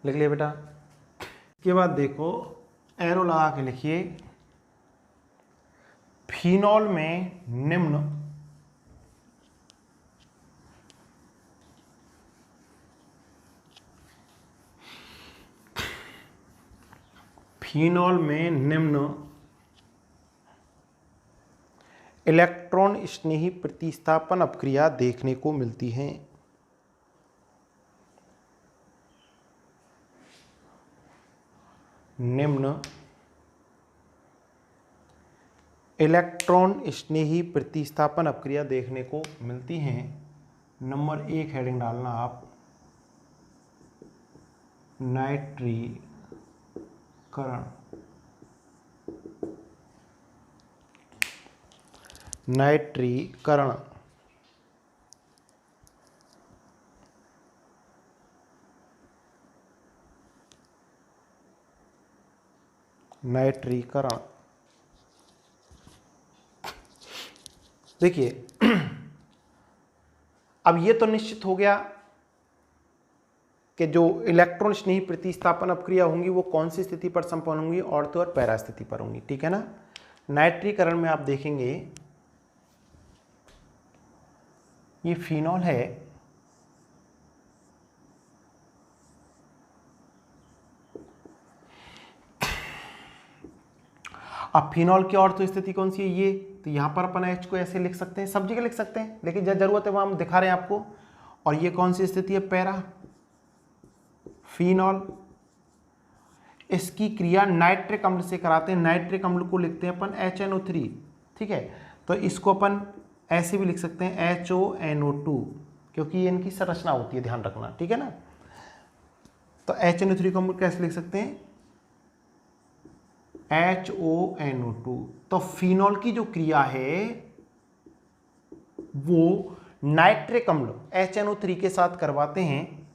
लिख लिया बेटा। इसके बाद देखो, एरो लगा के लिखिए, फिनॉल में निम्न इलेक्ट्रॉन स्नेही प्रतिस्थापन अपक्रिया देखने को मिलती है। निम्न इलेक्ट्रॉन स्नेही प्रतिस्थापन अपक्रिया देखने को मिलती हैं। नंबर 1 हेडिंग डालना आप, नाइट्रीकरण। नाइट्रीकरण नाइट्रीकरण देखिए, अब ये तो निश्चित हो गया कि जो इलेक्ट्रॉन स्नेही प्रतिस्थापन अपक्रिया होंगी वो कौन सी स्थिति पर संपन्न होंगी, ऑर्थो और पैरा स्थिति पर होंगी, ठीक है ना। नाइट्रीकरण में आप देखेंगे ये फिनॉल है, अब फिनॉल की ऑर्थो स्थिति कौन सी है, ये, तो यहां पर अपन H को ऐसे लिख सकते हैं, सब जगह लिख सकते हैं, लेकिन जब जरूरत है वहां हम दिखा रहे हैं आपको। और ये कौन सी स्थिति है, पैरा। फिनॉल, इसकी क्रिया नाइट्रिक अम्ल से कराते हैं, नाइट्रिक अम्ल को लिखते हैं अपन HNO3, ठीक है। तो इसको अपन ऐसे भी लिख सकते हैं HONO2, क्योंकि ये इनकी संरचना होती है, ध्यान रखना, ठीक है ना। तो HNO3 को हम कैसे लिख सकते हैं, HONO2। तो फिनॉल की जो क्रिया है वो नाइट्रिक अम्ल HNO3 के साथ करवाते हैं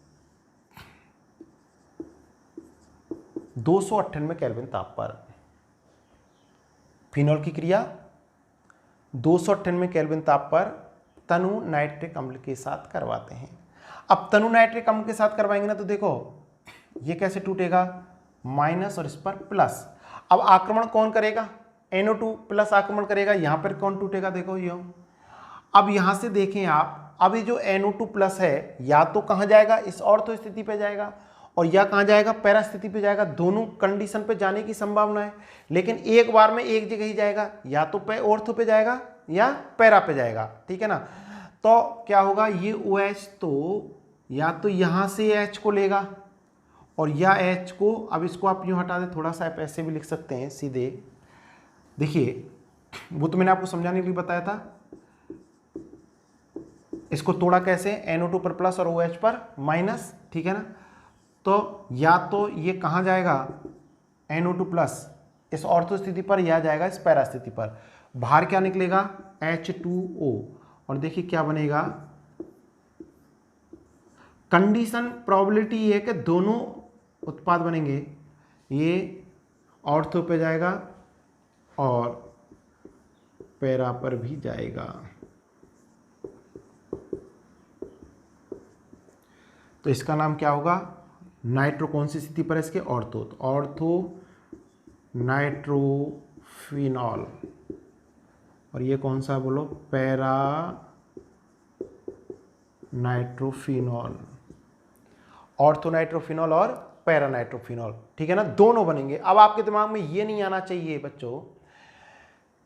298 केल्विन ताप पर। फिनॉल की क्रिया 298 केल्विन ताप पर तनु नाइट्रिक अम्ल के साथ करवाते हैं। अब तनु नाइट्रिक अम्ल के साथ करवाएंगे ना, तो देखो ये कैसे टूटेगा, माइनस और इस पर प्लस। अब आक्रमण कौन करेगा, NO2 प्लस आक्रमण करेगा, यहां पर कौन टूटेगा, देखो ये। अब यहां से देखें आप, अब ये जो NO2 प्लस है या तो कहां जाएगा, इस ऑर्थो स्थिति पे जाएगा, और या कहां जाएगा, पैरा स्थिति पे जाएगा। दोनों कंडीशन पे जाने की संभावना है, लेकिन एक बार में एक जगह ही जाएगा, या तो ऑर्थो पे जाएगा या पैरा पे जाएगा, ठीक है ना। तो क्या होगा, ये OH तो या तो यहां से H को लेगा और या H को, अब इसको आप यूं हटा दें, थोड़ा सा आप ऐसे भी लिख सकते हैं सीधे। देखिए वो तो मैंने आपको समझाने के लिए बताया था, इसको तोड़ा कैसे, NO2 पर प्लस और OH पर माइनस, ठीक है ना। तो या तो ये कहाँ जाएगा, NO2 प्लस इस ऑर्थो स्थिति पर, या जाएगा इस पैरा स्थिति पर। बाहर क्या निकलेगा, H2O, और देखिए क्या बनेगा, कंडीशन प्रोबेबिलिटी ये है कि दोनों उत्पाद बनेंगे, ये ऑर्थो पे जाएगा और पैरा पर भी जाएगा। तो इसका नाम क्या होगा, नाइट्रो कौन सी स्थिति पर है इसके, ऑर्थो, तो ऑर्थो नाइट्रोफिनॉल। और ये कौन सा बोलो, पैरा नाइट्रोफिनॉल। ऑर्थो नाइट्रोफिनॉल और पैरा नाइट्रोफिनॉल, ठीक है ना, दोनों बनेंगे। अब आपके दिमाग में ये नहीं आना चाहिए बच्चों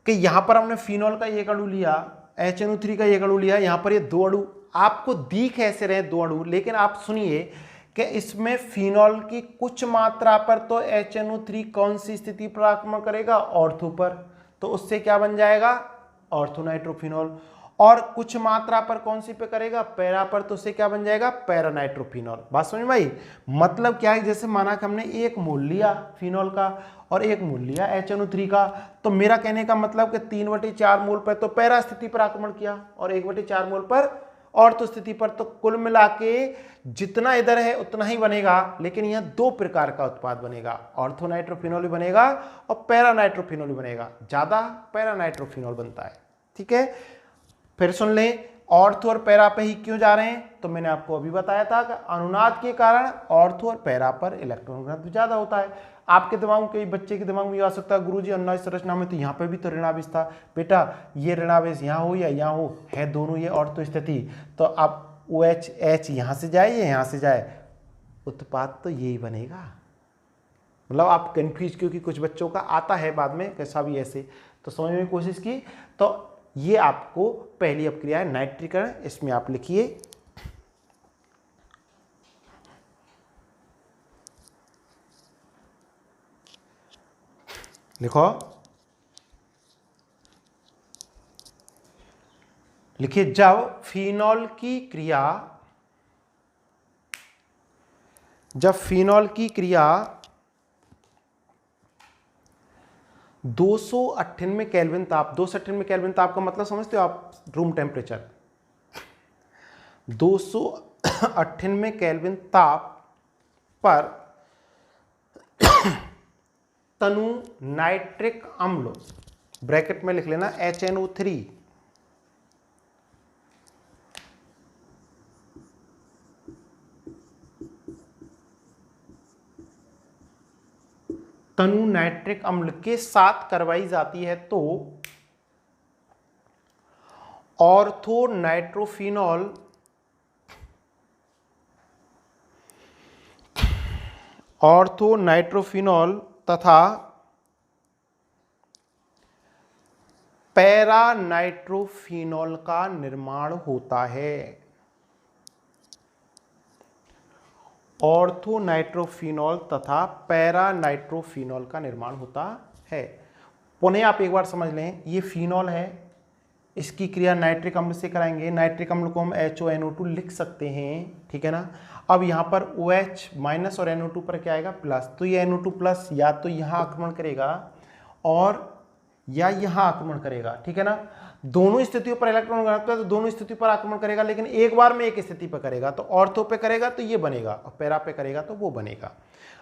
कि यहां पर हमने फिनॉल का एक अणु लिया, HNO3 का एक अणु लिया, यहां पर ये दो अणु आपको दिख ऐसे रहे दो अणु, लेकिन आप सुनिए कि इसमें फिनॉल की कुछ मात्रा पर तो HNO3 कौन सी स्थिति पर आक्रमण करेगा, ऑर्थो पर, तो उससे क्या बन जाएगा, ऑर्थो नाइट्रोफिनॉल। और कुछ मात्रा पर कौन सी पे करेगा, पैरा पर, तो उससे क्या बन जाएगा, पैरा नाइट्रोफिनॉल। बात समझ भाई, मतलब क्या है, जैसे माना कि हमने एक मोल लिया फिनॉल का और एक मोल लिया HNO3 का, तो मेरा कहने का मतलब कि 3/4 मोल पर तो पैरा स्थिति पर आक्रमण किया और 1/4 मोल पर ऑर्थो स्थिति पर, तो कुल मिला के जितना इधर है उतना ही बनेगा, लेकिन यह दो प्रकार का उत्पाद बनेगा, ऑर्थो नाइट्रोफिनॉल भी बनेगा और पैरा नाइट्रोफिनॉल भी बनेगा, ज्यादा पैरा नाइट्रोफिनॉल बनता है, ठीक है। फिर सुन लें, ऑर्थो और पैरा पे ही क्यों जा रहे हैं, तो मैंने आपको अभी बताया था कि अनुनाद के कारण ऑर्थो और पैरा पर इलेक्ट्रॉन घनत्व ज्यादा होता है। आपके दिमाग में, कई बच्चे के दिमाग में ये आ सकता है गुरुजी अन्नाज संरचना में तो यहाँ पे भी तो ऋणावेश था। बेटा ये ऋणावेश यहाँ हो या यहाँ हो, है दोनों ये ऑर्थो स्थिति, तो अब OH H यहाँ से जाए या यहाँ से जाए, उत्पाद तो यही बनेगा। मतलब आप कंफ्यूज, क्योंकि कुछ बच्चों का आता है बाद में कैसा भी ऐसे, तो समझने की कोशिश की। तो ये आपको पहली अपक्रिया है नाइट्रीकरण, इसमें आप लिखिए लिखो, लिखिए जब फिनॉल की क्रिया, जब फिनॉल की क्रिया 298 केल्विन ताप, 298 केल्विन ताप का मतलब समझते हो आप, रूम टेम्परेचर, 298 केल्विन ताप पर तनु नाइट्रिक अम्ल, ब्रैकेट में लिख लेना HNO3, तनु नाइट्रिक अम्ल के साथ करवाई जाती है तो ऑर्थो नाइट्रोफिनॉल तथा पैरा नाइट्रोफिनॉल का निर्माण होता है। ऑर्थो नाइट्रोफिनॉल तथा पैरा नाइट्रोफिनॉल का निर्माण होता है। पुनः आप एक बार समझ लें, ये फिनॉल है, इसकी क्रिया नाइट्रिक अम्ल से कराएंगे, नाइट्रिक अम्ल को हम HONO2 लिख सकते हैं, ठीक है ना। अब यहाँ पर OH माइनस और NO2 पर क्या आएगा प्लस, तो ये NO2 प्लस या तो यहाँ आक्रमण करेगा और या यहाँ आक्रमण करेगा, ठीक है ना। दोनों स्थितियों पर इलेक्ट्रॉन घनत्व है तो दोनों स्थितियों पर आक्रमण करेगा, लेकिन एक बार में एक स्थिति पर करेगा, तो ऑर्थो पे करेगा तो ये बनेगा और पैरा पे करेगा तो वो बनेगा।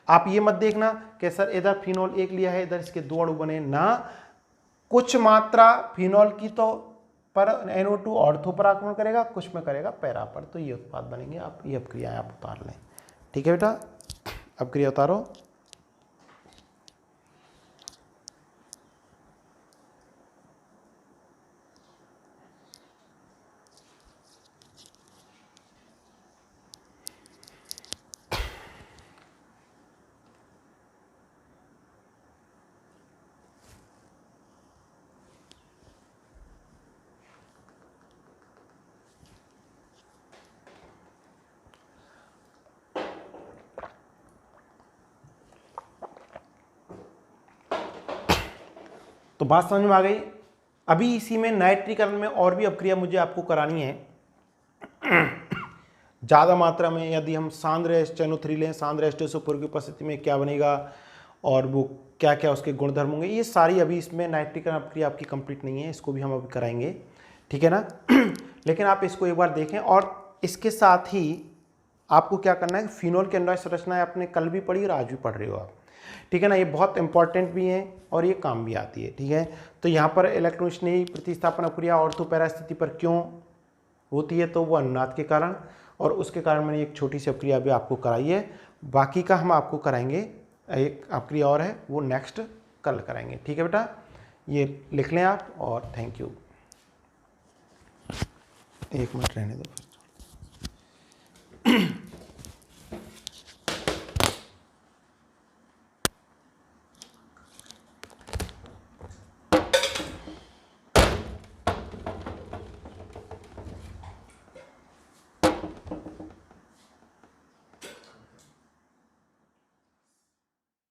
आप ये मत देखना कि सर इधर फिनॉल एक लिया है, इधर इसके दो अणु बने ना, कुछ मात्रा फिनॉल की तो पर NO2 ऑर्थो पर आक्रमण करेगा, कुछ में करेगा पैरा पर, तो ये उत्पाद बनेंगे। आप ये अपक्रियाएं आप उतार लें, ठीक है बेटा, अपक्रिया उतारो। तो बात समझ में आ गई। अभी इसी में नाइट्रीकरण में और भी अपक्रिया मुझे आपको करानी है ज़्यादा मात्रा में। यदि हम सांद्र HNO3 लें, सांद्र H2SO4 की उपस्थिति में क्या बनेगा और वो क्या क्या उसके गुणधर्म होंगे, ये सारी अभी इसमें नाइट्रीकरण अपक्रिया आपकी कंप्लीट नहीं है, इसको भी हम अभी कराएंगे, ठीक है ना। लेकिन आप इसको एक बार देखें, और इसके साथ ही आपको क्या करना है, फिनॉल की अन्वय संरचना आपने कल भी पढ़ी और आज भी पढ़ रहे हो आप, ठीक है ना। ये बहुत इंपॉर्टेंट भी है और ये काम भी आती है, ठीक है। तो यहाँ पर इलेक्ट्रॉन स्नेही प्रतिस्थापन अपक्रिया ऑर्थो पैरा स्थिति पर क्यों होती है, तो वो अनुनाद के कारण, और उसके कारण मैंने एक छोटी सी अपक्रिया भी आपको कराई है। बाकी का हम आपको कराएंगे, एक अपक्रिया और है वो नेक्स्ट कल कराएंगे, ठीक है बेटा। ये लिख लें आप, और थैंक यू। एक मिनट रहने दो।